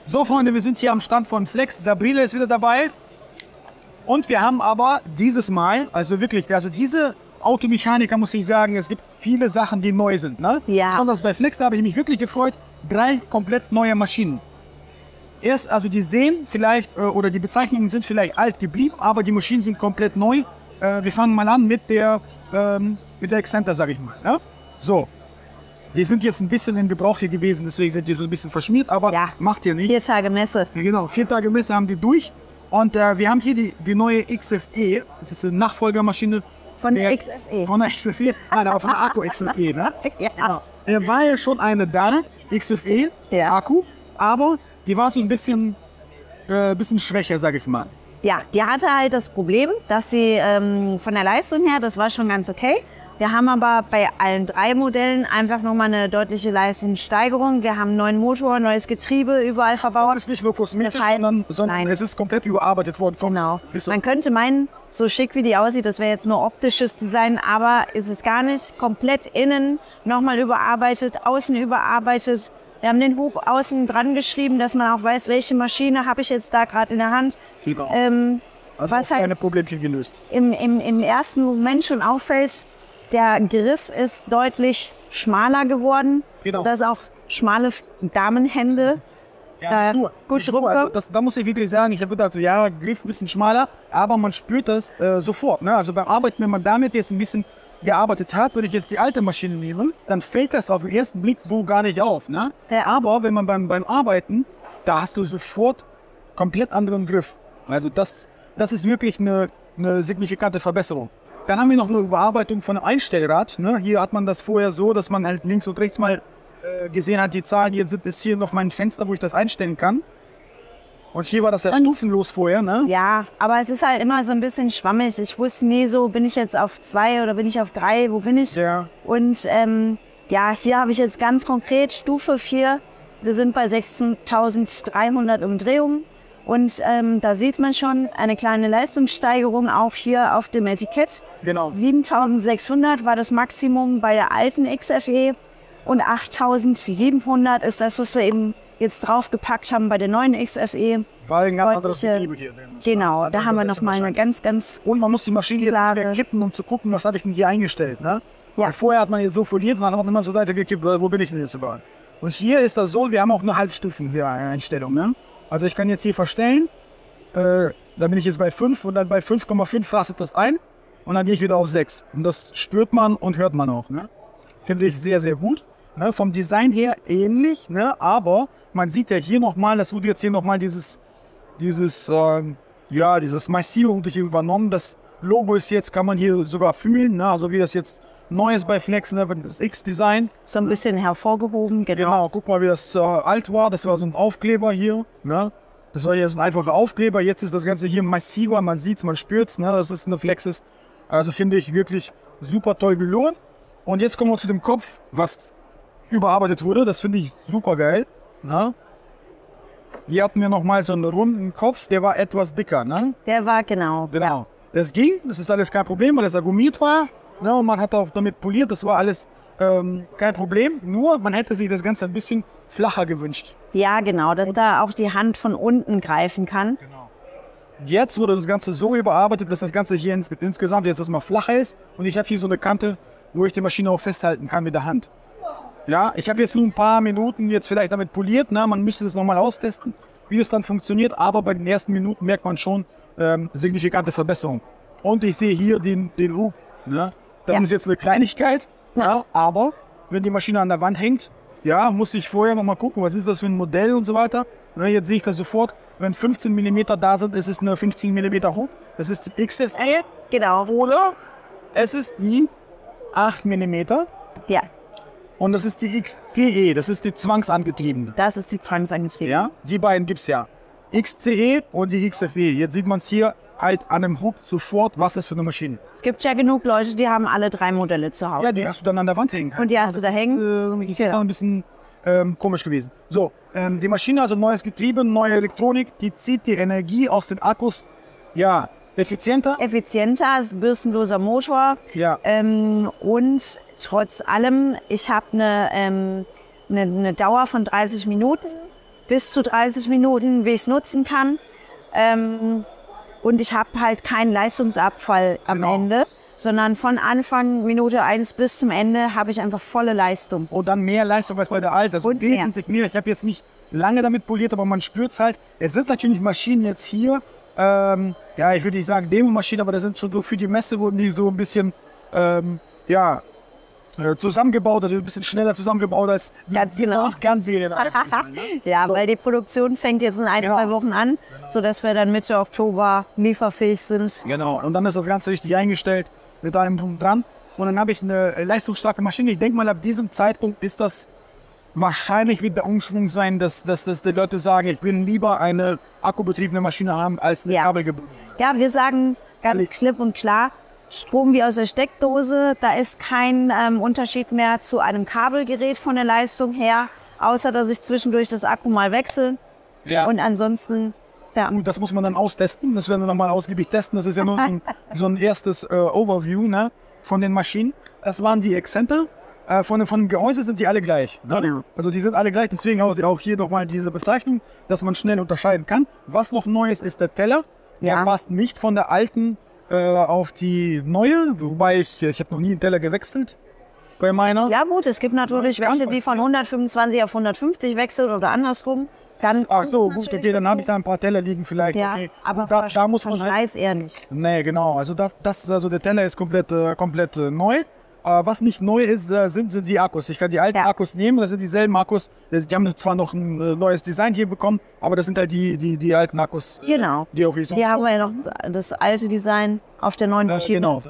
So, Freunde, wir sind hier am Stand von Flex. Sabrina ist wieder dabei. Und wir haben aber dieses Mal, also wirklich, also diese Automechaniker, muss ich sagen, es gibt viele Sachen, die neu sind. Ne? Ja. Besonders bei Flex, da habe ich mich wirklich gefreut. 3 komplett neue Maschinen. Erst, also die sehen vielleicht, oder die Bezeichnungen sind vielleicht alt geblieben, aber die Maschinen sind komplett neu. Wir fangen mal an mit der Exzenter, sage ich mal. Ne? So. Die sind jetzt ein bisschen in Gebrauch hier gewesen, deswegen sind die so ein bisschen verschmiert, aber ja, macht ihr nicht. 4 Tage Messe. Ja, genau, 4 Tage Messe haben die durch. Und wir haben hier die neue XFE. Das ist eine Nachfolgermaschine. Von der XFE. Von der XFE. Nein, aber von der Akku XFE, ne? Ja. Er war ja schon eine da, XFE, ja. Akku, aber die war so ein bisschen schwächer, sage ich mal. Ja, die hatte halt das Problem, dass sie von der Leistung her, das war schon ganz okay. Wir haben aber bei allen 3 Modellen einfach nochmal eine deutliche Leistungssteigerung. Wir haben einen neuen Motor, neues Getriebe überall verbaut. Das ist nicht nur kosmetisch, sondern es ist komplett überarbeitet worden. Genau. Man könnte meinen, so schick wie die aussieht, das wäre jetzt nur optisches Design, aber ist es gar nicht. Komplett innen nochmal überarbeitet, außen überarbeitet. Wir haben den Hub außen dran geschrieben, dass man auch weiß, welche Maschine habe ich jetzt da gerade in der Hand. Genau. Also was keine Problemchen gelöst. Im ersten Moment schon auffällt, der Griff ist deutlich schmaler geworden, genau. Dass auch schmale Damenhände gut drücken. Also da muss ich wirklich sagen, ich habe gedacht, ja, Griff ein bisschen schmaler, aber man spürt das sofort. Ne? Also beim Arbeiten, wenn man damit jetzt ein bisschen gearbeitet hat, wenn ich jetzt die alte Maschine nehme, dann fällt das auf den ersten Blick so gar nicht auf. Ne? Ja. Aber wenn man beim Arbeiten, da hast du sofort komplett anderen Griff. Also das ist wirklich eine signifikante Verbesserung. Dann haben wir noch eine Überarbeitung von einem Einstellrad. Ne? Hier hat man das vorher so, dass man halt links und rechts mal gesehen hat, die Zahlen. Jetzt ist hier noch mein Fenster, wo ich das einstellen kann. Und hier war das ja stufenlos vorher. Ne? Ja, aber es ist halt immer so ein bisschen schwammig. Ich wusste nie so, bin ich jetzt auf 2 oder bin ich auf 3, wo bin ich? Ja. Und ja, hier habe ich jetzt ganz konkret Stufe 4. Wir sind bei 16.300 Umdrehungen. Und da sieht man schon eine kleine Leistungssteigerung auch hier auf dem Etikett. Genau. 7.600 war das Maximum bei der alten XFE und 8.700 ist das, was wir eben jetzt draufgepackt haben bei der neuen XFE. Weil ein ganz anderes Getriebe hier. Genau, da haben wir nochmal eine ganz... Und man muss die Maschine jetzt wieder kippen, um zu gucken, was habe ich denn hier eingestellt. Ne? Ja. Weil vorher hat man jetzt so foliert und dann hat man immer so weitergekippt, wo bin ich denn jetzt überall. Und hier ist das so, wir haben auch eine Halsstufen-Einstellung. Ne? Also ich kann jetzt hier verstellen, da bin ich jetzt bei 5 und dann bei 5,5 rastet das ein und dann gehe ich wieder auf 6. Und das spürt man und hört man auch. Ne? Finde ich sehr, sehr gut. Ne? Vom Design her ähnlich, ne? Aber man sieht ja hier nochmal, das wurde jetzt hier nochmal dieses Massive hier übernommen. Das Logo ist jetzt, kann man hier sogar fühlen, ne? Also wie das jetzt neu ist bei Flex, ne? Das X-Design. So ein bisschen hervorgehoben, genau. Genau, guck mal, wie das alt war. Das war so ein Aufkleber hier. Ne? Das war hier so ein einfacher Aufkleber. Jetzt ist das Ganze hier massiver. Man sieht es, man spürt es, ne? Dass es eine Flex ist. Also finde ich wirklich super toll gelungen. Und jetzt kommen wir zu dem Kopf, was überarbeitet wurde. Das finde ich super geil. Ne? Hier hatten wir nochmal so einen runden Kopf. Der war etwas dicker. Ne? Der war genau. Genau. Das ging. Das ist alles kein Problem, weil das gummiert war. Ne, und man hat auch damit poliert, das war alles kein Problem. Nur, man hätte sich das Ganze ein bisschen flacher gewünscht. Ja, genau, dass da auch die Hand von unten greifen kann. Genau. Jetzt wurde das Ganze so überarbeitet, dass das Ganze hier insgesamt jetzt erstmal flacher ist. Und ich habe hier so eine Kante, wo ich die Maschine auch festhalten kann mit der Hand. Ja, ich habe jetzt nur ein paar Minuten jetzt vielleicht damit poliert. Ne? Man müsste das nochmal austesten, wie das dann funktioniert. Aber bei den ersten Minuten merkt man schon signifikante Verbesserung. Und ich sehe hier den Hub. Ne? Das ist jetzt eine Kleinigkeit, ja, aber wenn die Maschine an der Wand hängt, ja, muss ich vorher noch mal gucken, was ist das für ein Modell und so weiter. Ja, jetzt sehe ich das sofort, wenn 15 mm da sind, ist es eine 15 mm Hub. Das ist die XFE. Genau. Oder es ist die 8 mm. Ja. Und das ist die XCE, das ist die zwangsangetriebene. Das ist die zwangsangetriebene. Ja, die beiden gibt es ja. XCE und die XFE. Jetzt sieht man es hier halt an dem Hub sofort, was das für eine Maschine ist. Es gibt ja genug Leute, die haben alle 3 Modelle zu Hause. Ja, die hast du dann an der Wand hängen. Und die hast du da hängen? Das ist ein bisschen komisch gewesen. So, die Maschine, also neues Getriebe, neue Elektronik, die zieht die Energie aus den Akkus, ja, effizienter. Effizienter, ist bürstenloser Motor. Ja. Und trotz allem, ich habe eine Dauer von 30 Minuten bis zu 30 Minuten, wie ich es nutzen kann. Und ich habe halt keinen Leistungsabfall am Ende, sondern von Anfang Minute 1 bis zum Ende habe ich einfach volle Leistung. Und dann mehr Leistung als bei der alten. Also wesentlich mehr. Ich habe jetzt nicht lange damit poliert, aber man spürt es halt. Es sind natürlich Maschinen jetzt hier, ja, ich würde nicht sagen Demo-Maschinen, aber das sind schon so für die Messe, wurden die so ein bisschen, ja, zusammengebaut, also ein bisschen schneller zusammengebaut als Kernserien. Ja, weil die Produktion fängt jetzt in 1-2 Wochen an, sodass wir dann Mitte Oktober lieferfähig sind. Genau, und dann ist das Ganze richtig eingestellt mit allem drum dran. Und dann habe ich eine leistungsstarke Maschine. Ich denke mal, ab diesem Zeitpunkt ist das wahrscheinlich wird der Umschwung sein, dass die Leute sagen, ich will lieber eine akkubetriebene Maschine haben als eine kabelgebundene. Ja, wir sagen ganz klipp und klar, Strom wie aus der Steckdose, da ist kein Unterschied mehr zu einem Kabelgerät von der Leistung her, außer dass ich zwischendurch das Akku mal wechsle. Ja. Und ansonsten, ja. Und das muss man dann austesten, das werden wir nochmal ausgiebig testen. Das ist ja nur so ein erstes Overview, ne, von den Maschinen. Das waren die Exzenter. Von dem Gehäuse sind die alle gleich. Ne? Also die sind alle gleich, deswegen auch hier nochmal diese Bezeichnung, dass man schnell unterscheiden kann. Was noch neu ist der Teller. Der passt nicht von der alten auf die neue, wobei ich habe noch nie einen Teller gewechselt bei meiner. Ja gut, es gibt natürlich welche, die von 125 auf 150 wechseln oder andersrum. Dann ach so, gut, okay, dann habe ich da ein paar Teller liegen vielleicht. Ja, okay. aber da muss man halt eher nicht. Nee, genau, also also der Teller ist komplett neu. Was nicht neu ist, sind die Akkus. Ich kann die alten Akkus nehmen, das sind dieselben Akkus. Die haben zwar noch ein neues Design hier bekommen, aber das sind halt die alten Akkus. Genau. Die auch hier haben wir ja noch das alte Design auf der neuen Maschine.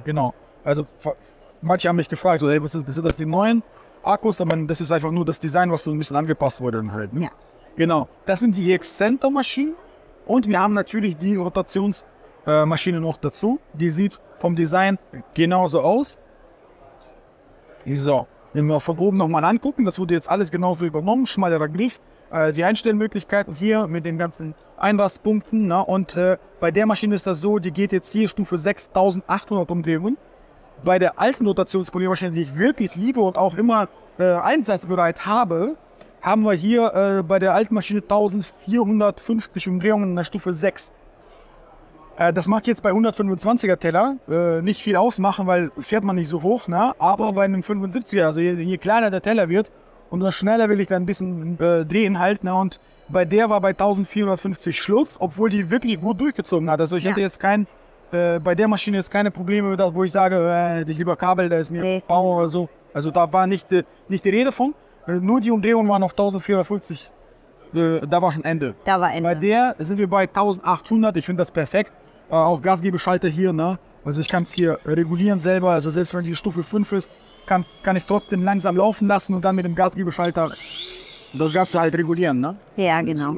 Genau. Also manche haben mich gefragt, so, hey, sind das die neuen Akkus? Aber das ist einfach nur das Design, was so ein bisschen angepasst wurde. Halt, ne? Ja. Genau. Das sind die Exzenter-Maschinen und wir haben natürlich die Rotationsmaschine noch dazu. Die sieht vom Design genauso aus. So, wenn wir von oben nochmal angucken, das wurde jetzt alles genauso übernommen, schmalerer Griff, die Einstellmöglichkeiten hier mit den ganzen Einrastpunkten, na, und bei der Maschine ist das so, die geht jetzt hier Stufe 6800 Umdrehungen. Bei der alten Rotationspoliermaschine, die ich wirklich liebe und auch immer einsatzbereit habe, haben wir hier bei der alten Maschine 1450 Umdrehungen in der Stufe 6. Das macht jetzt bei 125er Teller nicht viel ausmachen, weil fährt man nicht so hoch, ne? Aber bei einem 75er, also je kleiner der Teller wird, umso schneller will ich dann ein bisschen drehen halt. Ne? Und bei der war bei 1450 Schluss, obwohl die wirklich gut durchgezogen hat. Also ich hätte jetzt bei der Maschine jetzt keine Probleme, wo ich sage, ich lieber Kabel, da ist mir Power oder so. Also da war nicht die Rede von. Nur die Umdrehungen waren auf 1450. Da war schon Ende. Da war Ende. Bei der sind wir bei 1800. Ich finde das perfekt. Auch Gasgebeschalter hier, ne? Also ich kann es hier regulieren selber. Also selbst wenn die Stufe 5 ist, kann ich trotzdem langsam laufen lassen und dann mit dem Gasgebeschalter das Ganze halt regulieren, ne? Ja, genau.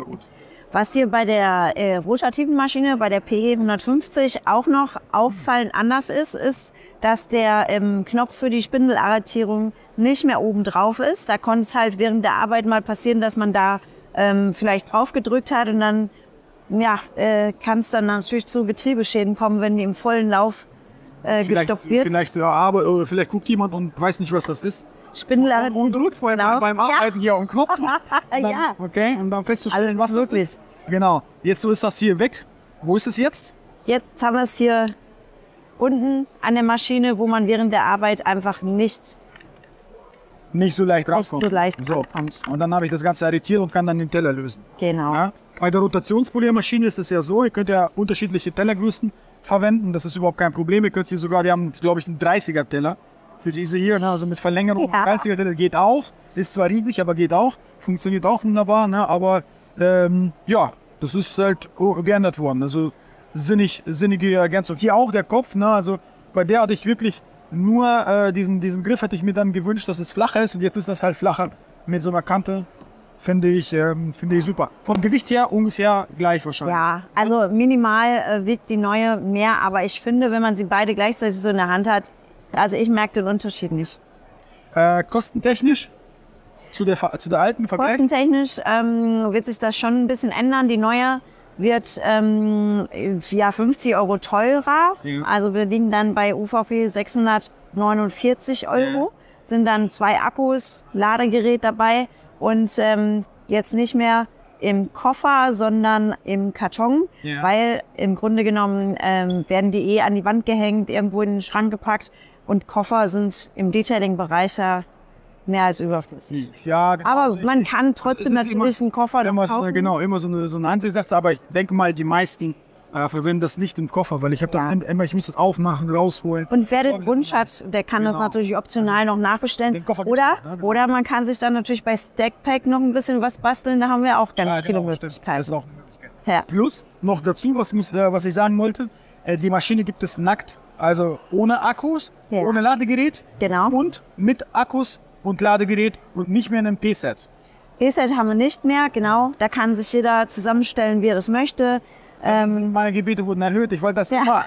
Was hier bei der rotativen Maschine, bei der PE 150 auch noch auffallend anders ist, dass der Knopf für die Spindelarretierung nicht mehr oben drauf ist. Da konnte es halt während der Arbeit mal passieren, dass man da vielleicht drauf gedrückt hat und dann kann es dann natürlich zu Getriebeschäden kommen, wenn die im vollen Lauf gestoppt wird. Vielleicht guckt jemand und weiß nicht, was das ist. Spindelarretierung. Und drückt vorher beim Arbeiten hier am Knopf. Ja. Okay, und dann festzustellen, was wirklich das ist. Genau. Jetzt so ist das hier weg. Wo ist es jetzt? Jetzt haben wir es hier unten an der Maschine, wo man während der Arbeit einfach nicht so leicht rauskommt. Und dann habe ich das Ganze arretiert und kann dann den Teller lösen. Genau. Ja? Bei der Rotationspoliermaschine ist es ja so, ihr könnt ja unterschiedliche Tellergrößen verwenden. Das ist überhaupt kein Problem. Ihr könnt hier sogar, wir haben, glaube ich, einen 30er Teller für diese hier, ne? Also mit Verlängerung. Ja. 30er Teller geht auch. Ist zwar riesig, aber geht auch. Funktioniert auch wunderbar. Ne? Aber das ist halt geändert worden. Also sinnige Ergänzung. Hier auch der Kopf. Ne? Also bei der hatte ich wirklich nur diesen Griff hätte ich mir dann gewünscht, dass es flacher ist. Und jetzt ist das halt flacher mit so einer Kante. Finde ich super. Vom Gewicht her ungefähr gleich wahrscheinlich. Ja, also minimal wiegt die neue mehr. Aber ich finde, wenn man sie beide gleichzeitig so in der Hand hat, also ich merke den Unterschied nicht. Kostentechnisch? Zu der alten Vergleich? Kostentechnisch wird sich das schon ein bisschen ändern. Die neue wird 50 Euro teurer. Ja. Also wir liegen dann bei UVP 649 Euro. Ja. Sind dann 2 Akkus, Ladegerät dabei. Und jetzt nicht mehr im Koffer, sondern im Karton, weil im Grunde genommen werden die an die Wand gehängt, irgendwo in den Schrank gepackt und Koffer sind im Detailing-Bereich ja mehr als überflüssig. Ja, genau. Aber man kann trotzdem natürlich einen Koffer kaufen. Genau, immer so eine Ansichtssache, aber ich denke mal, die meisten verwenden das nicht im Koffer, weil ich habe da immer, ich muss das aufmachen, rausholen. Und wer den Wunsch hat, der kann das natürlich optional noch nachbestellen. Oder man kann sich dann natürlich bei Stackpack noch ein bisschen was basteln, da haben wir auch ganz viele Möglichkeiten. Das ist auch eine Möglichkeit. Plus noch dazu, was ich sagen wollte, die Maschine gibt es nackt, also ohne Akkus, ohne Ladegerät und mit Akkus und Ladegerät und nicht mehr in einem P-Set. P-Set haben wir nicht mehr, genau. Da kann sich jeder zusammenstellen, wie er das möchte. Meine Gebiete wurden erhöht. Ich wollte das immer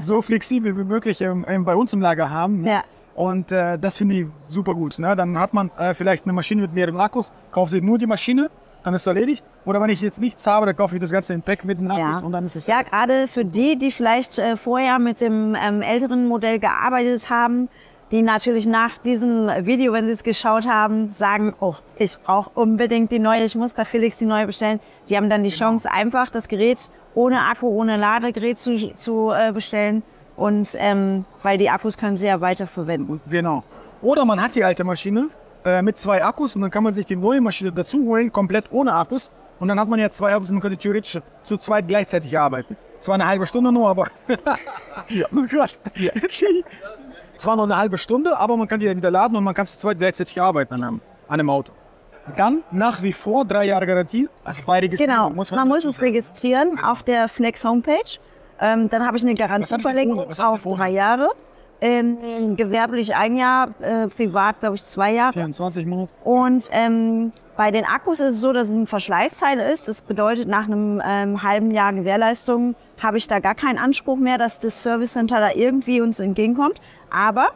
so flexibel wie möglich bei uns im Lager haben. Ja. Und das finde ich super gut. Ne? Dann hat man vielleicht eine Maschine mit mehreren Akkus, kauft sich nur die Maschine, dann ist es erledigt. Oder wenn ich jetzt nichts habe, dann kaufe ich das Ganze in Pack mit den Akkus und dann ist es... Ja, gerade für die vielleicht vorher mit dem älteren Modell gearbeitet haben, die natürlich nach diesem Video, wenn sie es geschaut haben, sagen, oh, ich brauche unbedingt die neue, ich muss bei Felix die neue bestellen. Die haben dann die Chance, einfach das Gerät ohne Akku, ohne Ladegerät zu bestellen. Und weil die Akkus können sie ja weiterverwenden. Genau. Oder man hat die alte Maschine mit 2 Akkus und dann kann man sich die neue Maschine dazu holen, komplett ohne Akkus. Und dann hat man ja 2 Akkus und man könnte theoretisch zu zweit gleichzeitig arbeiten. Zwar eine halbe Stunde nur, aber... Oh Gott. Zwar noch eine halbe Stunde, aber man kann die wieder laden und man kann zu zweit gleichzeitig arbeiten an einem Auto. Dann nach wie vor 3 Jahre Garantie. Also bei Registrierung man muss es registrieren auf der Flex Homepage. Dann habe ich eine Garantieverlängerung auf 3 Jahre. Gewerblich 1 Jahr, privat glaube ich 2 Jahre. 24 Monate. Und bei den Akkus ist es so, dass es ein Verschleißteil ist. Das bedeutet, nach einem halben Jahr Gewährleistung habe ich da gar keinen Anspruch mehr, dass das Service Center da irgendwie uns entgegenkommt. Aber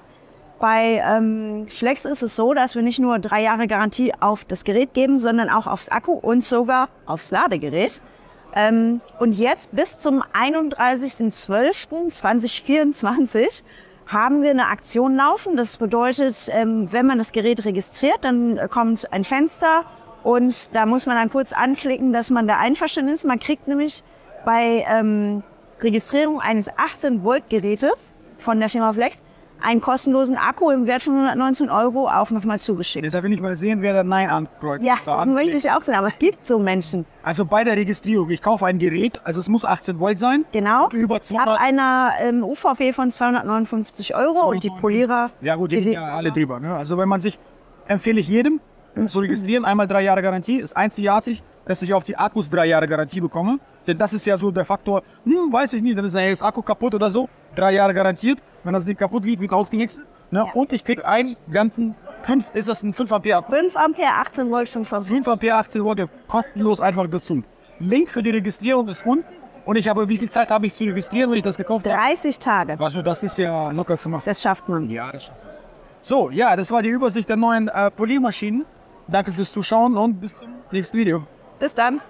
bei Flex ist es so, dass wir nicht nur 3 Jahre Garantie auf das Gerät geben, sondern auch aufs Akku und sogar aufs Ladegerät. Und jetzt bis zum 31.12.2024 haben wir eine Aktion laufen. Das bedeutet, wenn man das Gerät registriert, dann kommt ein Fenster und da muss man dann kurz anklicken, dass man da einverstanden ist. Man kriegt nämlich bei Registrierung eines 18-Volt-Gerätes von der Firma Flex einen kostenlosen Akku im Wert von 119 € auch nochmal zugeschickt. Jetzt will ich mal sehen, wer da Nein ankreuzt. Ja, das möchte ich auch sehen, aber es gibt so Menschen. Also bei der Registrierung, ich kaufe ein Gerät, also es muss 18 Volt sein. Genau. Über 200, ab einer UVP von 259 € und die Polierer... Ja gut, die liegen ja alle drüber. Ne? Also wenn man sich, empfehle ich jedem zu registrieren, einmal 3 Jahre Garantie, ist einzigartig, dass ich auf die Akkus 3 Jahre Garantie bekomme. Denn das ist ja so der Faktor, weiß ich nicht, dann ist das Akku kaputt oder so, 3 Jahre garantiert. Wenn das Ding kaputt geht, wird ausgewechselt. Ne? Ja. Und ich kriege einen ganzen, ist das ein 5 Ampere? 5 Ampere, 18 Volt, 5 Ampere, 18 Volt, kostenlos einfach dazu. Link für die Registrierung ist unten. Und wie viel Zeit habe ich zu registrieren, wenn ich das gekauft habe? 30 Tage. Also das ist ja locker für mich. Das schafft man. Ja, das schafft man. So, ja, das war die Übersicht der neuen Poliermaschinen. Danke fürs Zuschauen und bis zum nächsten Video. Bis dann.